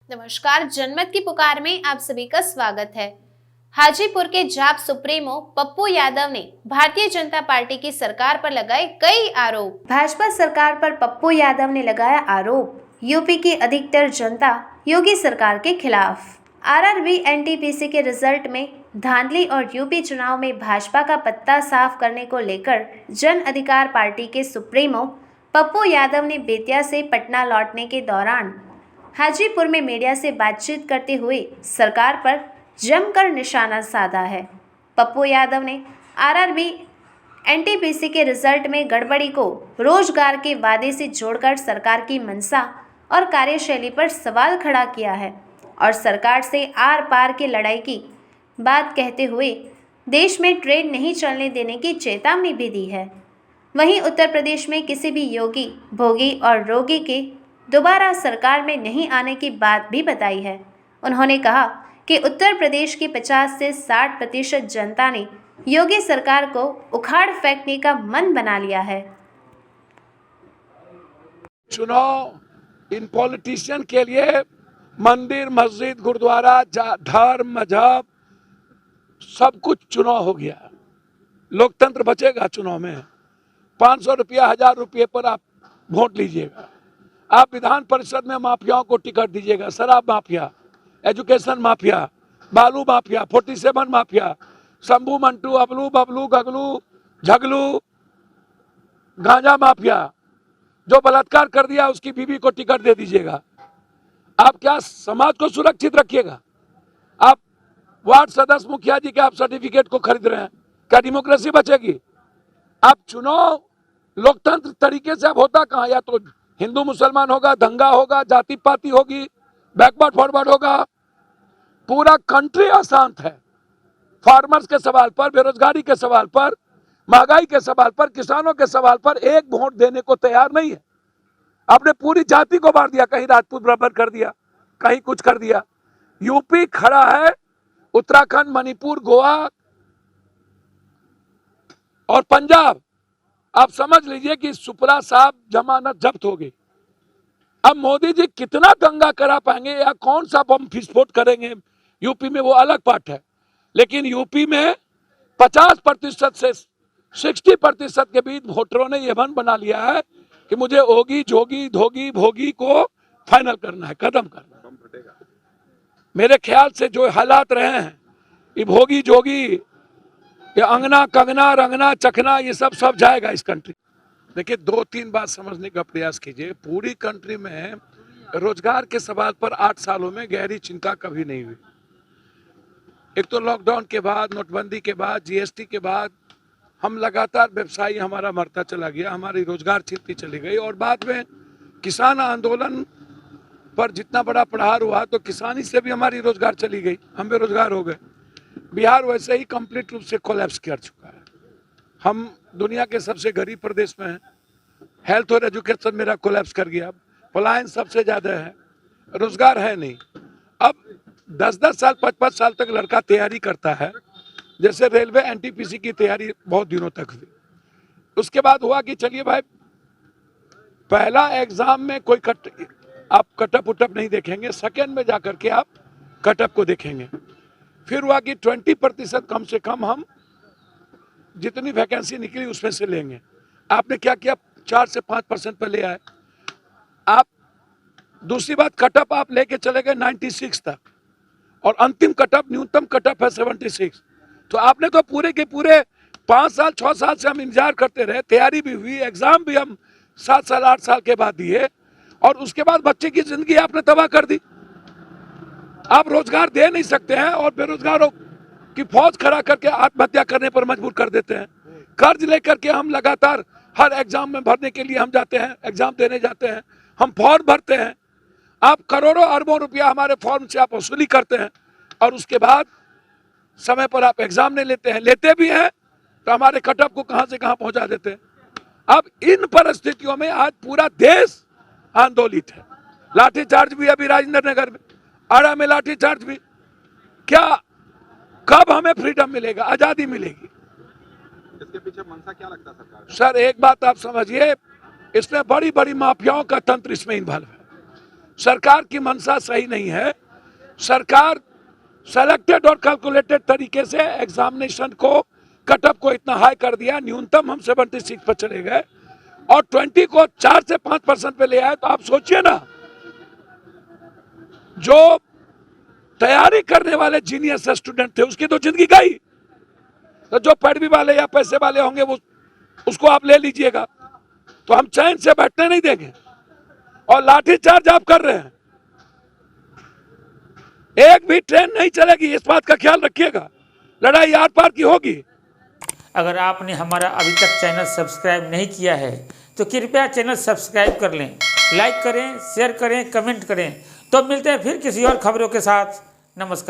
नमस्कार, जनमत की पुकार में आप सभी का स्वागत है। हाजीपुर के जाप सुप्रीमो पप्पू यादव ने भारतीय जनता पार्टी की सरकार पर लगाए कई आरोप। भाजपा सरकार पर पप्पू यादव ने लगाया आरोप। यूपी की अधिकतर जनता योगी सरकार के खिलाफ। आरआरबी एनटीपीसी के रिजल्ट में धांधली और यूपी चुनाव में भाजपा का पत्ता साफ करने को लेकर जन अधिकार पार्टी के सुप्रीमो पप्पू यादव ने बेतिया से पटना लौटने के दौरान हाजीपुर में मीडिया से बातचीत करते हुए सरकार पर जमकर निशाना साधा है। पप्पू यादव ने आरआरबी एनटीपीसी के रिजल्ट में गड़बड़ी को रोजगार के वादे से जोड़कर सरकार की मंशा और कार्यशैली पर सवाल खड़ा किया है और सरकार से आर पार की लड़ाई की बात कहते हुए देश में ट्रेन नहीं चलने देने की चेतावनी भी दी है। वहीं उत्तर प्रदेश में किसी भी योगी, भोगी और रोगी के दोबारा सरकार में नहीं आने की बात भी बताई है। उन्होंने कहा कि उत्तर प्रदेश की 50 से 60% जनता ने योगी सरकार को उखाड़ फेंकने का मन बना लिया है। चुनाव इन पॉलिटिशियन के लिए मंदिर, मस्जिद, गुरुद्वारा, धर्म, मजहब सब कुछ चुनाव हो गया। लोकतंत्र बचेगा चुनाव में। 500 रुपया, 1000 रुपये पर आप वोट लीजिएगा। आप विधान परिषद में माफियाओं को टिकट दीजिएगा। शराब माफिया, एजुकेशन माफिया, बालू माफिया, 47 माफिया, शंभू मंटू, अबलू बबलू गगलू झगलू, गांजा माफिया, जो बलात्कार कर दिया उसकी बीवी को टिकट दे दीजिएगा। आप क्या समाज को सुरक्षित रखिएगा? आप वार्ड सदस्य, मुखिया जी के आप सर्टिफिकेट को खरीद रहे हैं, क्या डेमोक्रेसी बचेगी? आप चुनाव लोकतंत्र तरीके से अब होता कहाँ? या तो हिंदू मुसलमान होगा, दंगा होगा, जाति पाति होगी, बैकवर्ड फॉरवर्ड होगा। पूरा कंट्री अशांत है। फार्मर्स के सवाल पर, बेरोजगारी के सवाल पर, महंगाई के सवाल पर, किसानों के सवाल पर एक वोट देने को तैयार नहीं है। आपने पूरी जाति को मार दिया, कहीं राजपूत बराबर कर दिया, कहीं कुछ कर दिया। यूपी खड़ा है, उत्तराखंड, मणिपुर, गोवा और पंजाब। आप समझ लीजिए कि सुपरा साहब जमानत जब्त हो गई। अब मोदी जी कितना दंगा करा पाएंगे या कौन सा बम विस्फोट करेंगे यूपी में, वो अलग पार्ट है। लेकिन यूपी में 50% से 60% के बीच वोटरों ने यह मन बना लिया है कि मुझे ओगी, जोगी, धोगी, भोगी को फाइनल करना है, खत्म करना है। मेरे ख्याल से जो हालात रहे हैं, ये भोगी, जोगी, ये अंगना, कंगना, रंगना, चखना, ये सब जाएगा इस कंट्री। देखिए, 2-3 बात समझने का प्रयास कीजिए। पूरी कंट्री में रोजगार के सवाल पर 8 सालों में गहरी चिंता कभी नहीं हुई। एक तो लॉकडाउन के बाद, नोटबंदी के बाद, जीएसटी के बाद हम लगातार व्यवसायी हमारा मरता चला गया, हमारी रोजगार छिपती चली गई। और बाद में किसान आंदोलन पर जितना बड़ा प्रहार हुआ तो किसानी से भी हमारी रोजगार चली गई, हम बेरोजगार हो गए। बिहार वैसे ही कंप्लीट रूप से कोलैप्स कर चुका है। हम दुनिया के सबसे गरीब प्रदेश में हैं। हेल्थ और एजुकेशन मेरा कोलैप्स कर गया। पलायन सबसे ज्यादा है, रोजगार है नहीं। अब 10-10 साल, 5-5 साल तक लड़का तैयारी करता है, जैसे रेलवे एनटीपीसी की तैयारी बहुत दिनों तक हुई। उसके बाद हुआ कि चलिए भाई, पहला एग्जाम में कोई आप कटअप उटअप नहीं देखेंगे, सेकेंड में जाकर के आप कटअप को देखेंगे। फिर हुआ कि 20% कम से कम हम जितनी वैकेंसी निकली उसमें से लेंगे। आपने क्या किया? 4 से 5% पर ले आए आप। दूसरी बात, कटअप आप लेके चले गए 96 तक और अंतिम कटअप, न्यूनतम कटअप है 76। तो आपने तो पूरे के पूरे 5 साल 6 साल से हम इंतजार करते रहे, तैयारी भी हुई, एग्जाम भी हम 7 साल 8 साल के बाद दिए, और उसके बाद बच्चे की जिंदगी आपने तबाह कर दी। आप रोजगार दे नहीं सकते हैं और बेरोजगारों की फौज खड़ा करके आत्महत्या करने पर मजबूर कर देते हैं। कर्ज लेकर के हम लगातार हर एग्जाम में भरने के लिए हम जाते हैं, एग्जाम देने जाते हैं, हम फॉर्म भरते हैं। आप करोड़ों अरबों रुपया हमारे फॉर्म से आप वसूली करते हैं और उसके बाद समय पर आप एग्जाम नहीं लेते हैं। लेते भी हैं तो हमारे कटअप को कहां से कहां पहुंचा देते हैं। अब इन परिस्थितियों में आज पूरा देश आंदोलित है। लाठीचार्ज भी अभी राजेंद्र नगर में, आरा में लाठीचार्ज भी। क्या, कब हमें फ्रीडम मिलेगा, आजादी मिलेगी? इसके पीछे मंशा क्या लगता है सरकार? सर, एक बात आप समझिए, इसमें बड़ी बड़ी माफियाओं का तंत्र इसमें इन्वॉल्व है। सरकार की मंशा सही नहीं है। सरकार सेलेक्टेड और कैलकुलेटेड तरीके से एग्जामिनेशन को कटअप को इतना हाई कर दिया, न्यूनतम हम 76 पर चले गए और 20 को 4 से 5% पे ले आए। तो आप सोचिए ना, जो तैयारी करने वाले जीनियस स्टूडेंट थे उसकी तो जिंदगी गई। तो जो पैडवी वाले या पैसे वाले होंगे वो उसको आप ले लीजिएगा, तो हम चैन से बैठने नहीं देंगे। और लाठीचार्ज आप कर रहे हैं, एक भी ट्रेन नहीं चलेगी, इस बात का ख्याल रखिएगा। लड़ाई आर पार की होगी। अगर आपने हमारा अभी तक चैनल सब्सक्राइब नहीं किया है तो कृपया चैनल सब्सक्राइब कर लें, लाइक करें, शेयर करें, कमेंट करें। तो मिलते हैं फिर किसी और खबरों के साथ। नमस्कार।